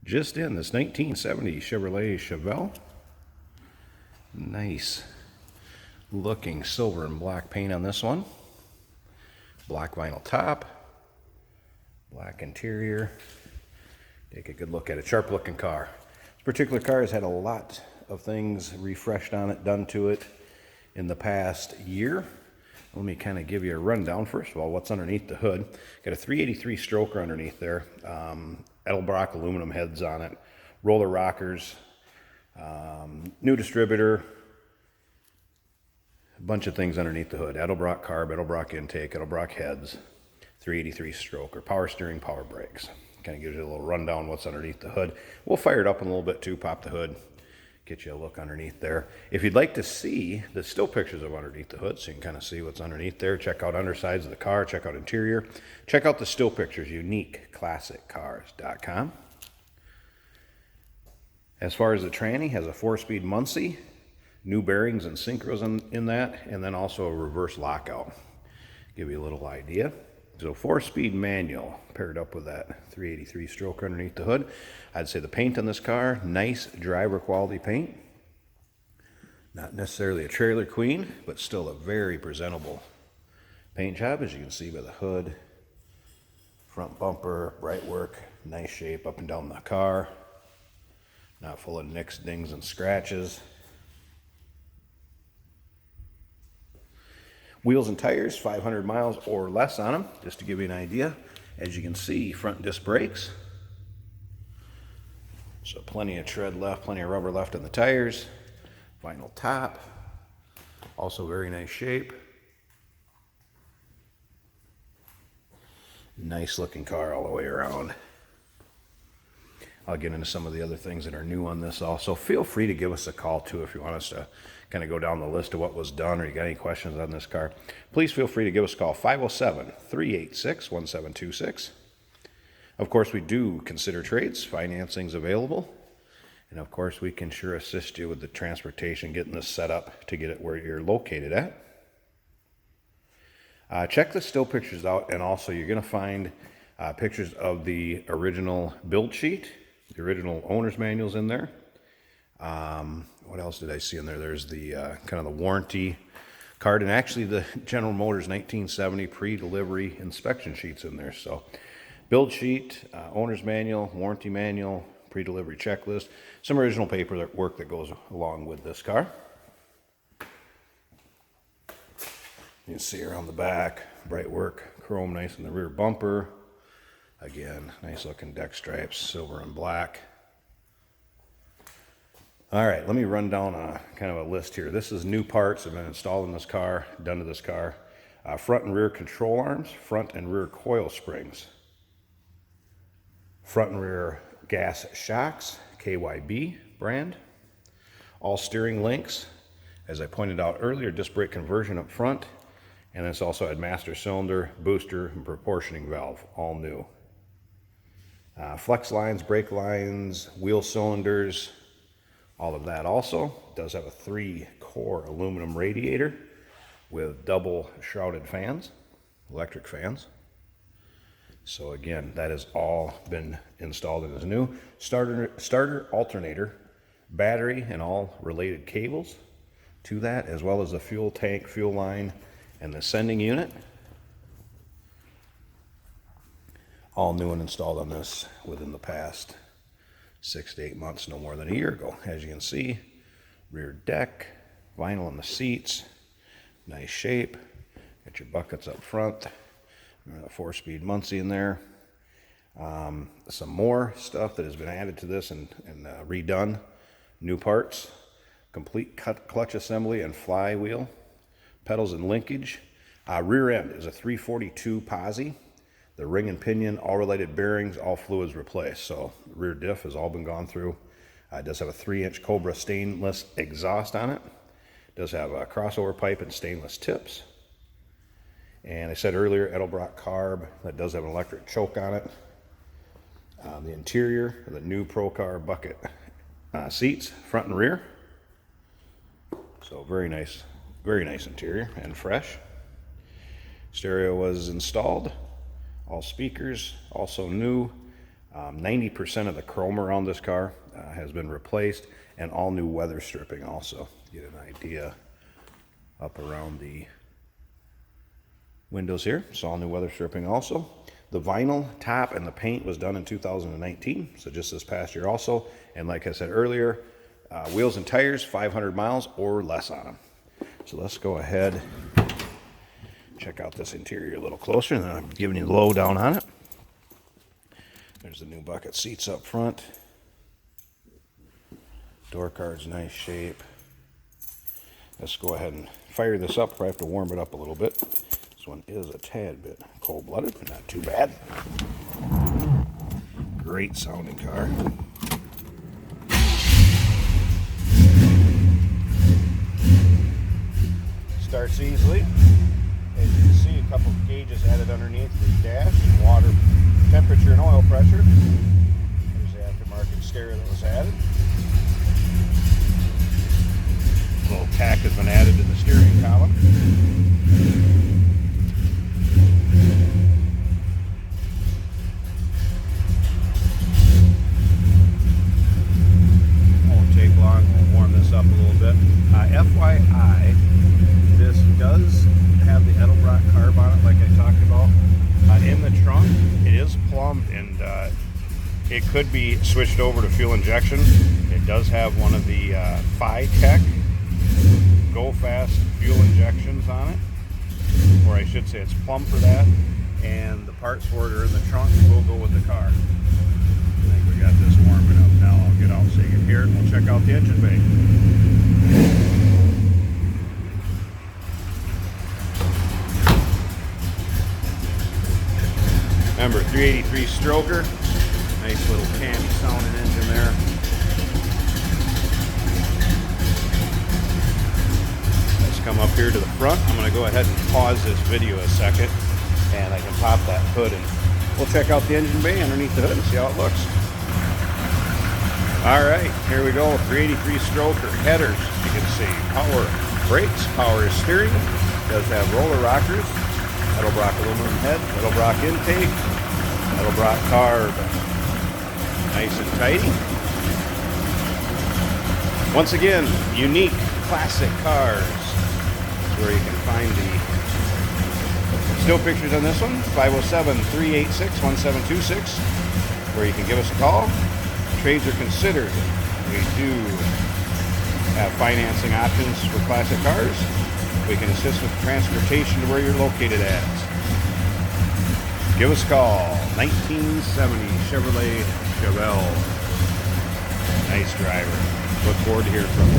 Just in, this 1970 Chevrolet Chevelle. Nice looking silver and black paint on this one. Black vinyl top. Black interior. Take a good look at it. Sharp looking car. This particular car has had a lot of things refreshed on it, done to it in the past year. Let me kind of give you a rundown. First of all, what's underneath the hood. Got a 383 stroker underneath there. Edelbrock aluminum heads on it. Roller rockers. New distributor. A bunch of things underneath the hood. Edelbrock carb, Edelbrock intake, Edelbrock heads. 383 stroker. Power steering, power brakes. Kind of gives you a little rundown what's underneath the hood. We'll fire it up in a little bit too. Pop the hood. Get you a look underneath there. If you'd like to see the still pictures of underneath the hood so you can kind of see what's underneath there, check out undersides of the car, check out interior, check out the still pictures, uniqueclassiccars.com. As far as the tranny, has a 4-speed Muncie, new bearings and synchros in that, and then also a reverse lockout. Give you a little idea. So 4-speed manual paired up with that 383 stroke underneath the hood. I'd say the paint on this car, nice driver quality paint. Not necessarily a trailer queen, but still a very presentable paint job, as you can see by the hood. Front bumper, bright work, nice shape up and down the car. Not full of nicks, dings, and scratches. Wheels and tires, 500 miles or less on them, just to give you an idea. As you can see, front disc brakes. So plenty of tread left, plenty of rubber left on the tires. Vinyl top, also very nice shape. Nice looking car all the way around. I'll get into some of the other things that are new on this also. Feel free to give us a call too if you want us to kind of go down the list of what was done or you got any questions on this car. Please feel free to give us a call, 507-386-1726. Of course, we do consider trades. Financing's available. And of course, we can sure assist you with the transportation, getting this set up to get it where you're located at. Check the still pictures out, and also you're going to find pictures of the original build sheet. The original owner's manual's in there. What else did I see in there? There's the kind of the warranty card, and actually the General Motors 1970 pre-delivery inspection sheets in there. So build sheet, owner's manual, warranty manual, pre-delivery checklist, some original paperwork that goes along with this car. You can see around the back, bright work, chrome nice in the rear bumper. Again, nice looking deck stripes, silver and black. All right, let me run down a kind of a list here. This is new parts that have been installed in this car, done to this car. Front and rear control arms, front and rear coil springs. Front and rear gas shocks, KYB brand. All steering links. As I pointed out earlier, disc brake conversion up front. And it's also had master cylinder, booster, and proportioning valve, all new. Flex lines, brake lines, wheel cylinders, all of that also. It does have a 3-core aluminum radiator with double shrouded fans, electric fans. So again, that has all been installed and is new. Starter, alternator, battery, and all related cables to that, as well as the fuel tank, fuel line, and the sending unit. All new and installed on this within the past 6 to 8 months, no more than a year ago. As you can see, rear deck, vinyl on the seats, nice shape. Got your buckets up front. A 4-speed Muncie in there. Some more stuff that has been added to this and redone. New parts, complete clutch assembly and flywheel, pedals and linkage. Rear end is a 342 posi. The ring and pinion, all related bearings, all fluids replaced. So rear diff has all been gone through. It does have a 3-inch Cobra stainless exhaust on it. It does have a crossover pipe and stainless tips. And I said earlier, Edelbrock carb, that does have an electric choke on it. The interior, the new Pro Car bucket seats, front and rear. So very nice interior and fresh. Stereo was installed. All speakers, also new. 90% of the chrome around this car has been replaced, and all new weather stripping also. Get an idea up around the windows here. It's all new weather stripping also. The vinyl top and the paint was done in 2019, so just this past year also. And like I said earlier, wheels and tires, 500 miles or less on them. So let's go ahead, check out this interior a little closer, and then I'm giving you the lowdown on it. There's the new bucket seats up front. Door card's nice shape. Let's go ahead and fire this up. I have to warm it up a little bit. This one is a tad bit cold-blooded, but not too bad. Great sounding car. Starts easily. As you can see, a couple of gauges added underneath the dash, water temperature and oil pressure. There's the aftermarket stereo that was added. A little tack has been added to the steering column. Won't take long. We'll warm this up a little bit. FYI, this does have the Edelbrock carb on it, like I talked about. In the trunk, it is plumbed, and it could be switched over to fuel injection. It does have one of the Tech Go Fast fuel injections on it, or I should say it's plumbed for that, and the parts for it are in the trunk and will go with the car. I think we got this warming up now. I'll get out so you can hear it, and we'll check out the engine bay. Remember, 383 stroker, nice little candy sounding engine there. Let's come up here to the front. I'm going to go ahead and pause this video a second, and I can pop that hood, and we'll check out the engine bay underneath the hood and see how it looks. All right, here we go. 383 stroker headers. You can see power brakes, power steering. It does have roller rockers. Edelbrock aluminum head, Edelbrock intake, Edelbrock carb, nice and tidy. Once again, unique classic cars. That's where you can find the still pictures on this one. 507-386-1726, where you can give us a call. Trades are considered. We do have financing options for classic cars. We can assist with transportation to where you're located at. Give us a call. 1970 Chevrolet Chevelle. Nice driver. Look forward to hearing from you.